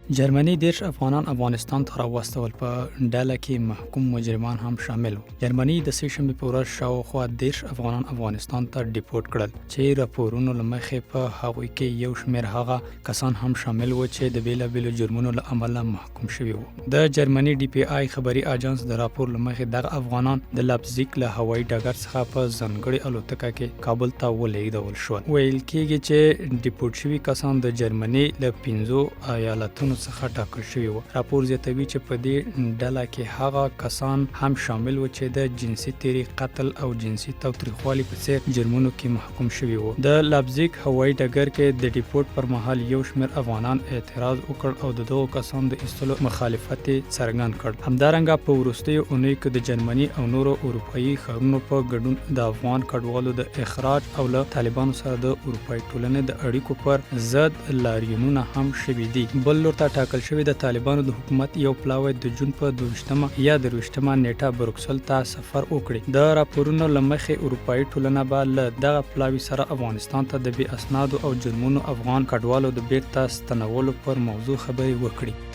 جرمني 10 افغانان افغانستان ته راوستول، په ډله کې محکوم مجرمان هم شامل وو. جرمني د سې شنبې په ورځ شاوخوا 10 افغانان افغانستان ته ډیپورټ کړل، چې راپورونو له مخې په هغوی کې یو شمېر هغه کسان هم شامل وو چې د بیلابیلو جرمونو له امله محکوم شوي وو. د جرمني ډي پی آی خبري اجانس د راپور له مخې دغه افغانان د لایپزیګ له هوایي ډګر څخه په ځانګړې الوتکه کې کابل ته ولېږدول شول. ویل کېږي چې ډیپورټ شوي کسان د جرمني له 15 ایالتونو څخه ټاکل شوي وو. راپور زیاتوي چې په دې ډله کې هغه کسان هم شامل وو چې د جنسي تیری، قتل او جنسي تاوتریخوالي په څیر جرمونو کې محکوم شوي وو. د لایپزیګ هوایي ډګر کې د ډیپورټ پر مهال یو شمېر افغانان اعتراض وکړ او د دغو کسانو د ایستلو مخالفت څرګند کړ. همدارنګه په وروستیو اونیو کې د جرمني او نورو اروپایي ښارونو په ګډون د افغان کډوالو د اخراج او له طالبانو سره د اروپایي ټولنې د اړیکو پر ضد لاریونونه هم شوي دي. بل لور ته ټاکل شوی د طالبانو د حکومت یو پلاوی د جون په 22مه یا 23مه نیټه بروکسل ته سفر وکړي. د راپورونو له مخې اروپایي ټولنه به له دغه پلاوي سره افغانستان ته د بې اسنادو او جرمونو افغان کډوالو د بیرته ستنولو پر موضوع خبرې وکړي.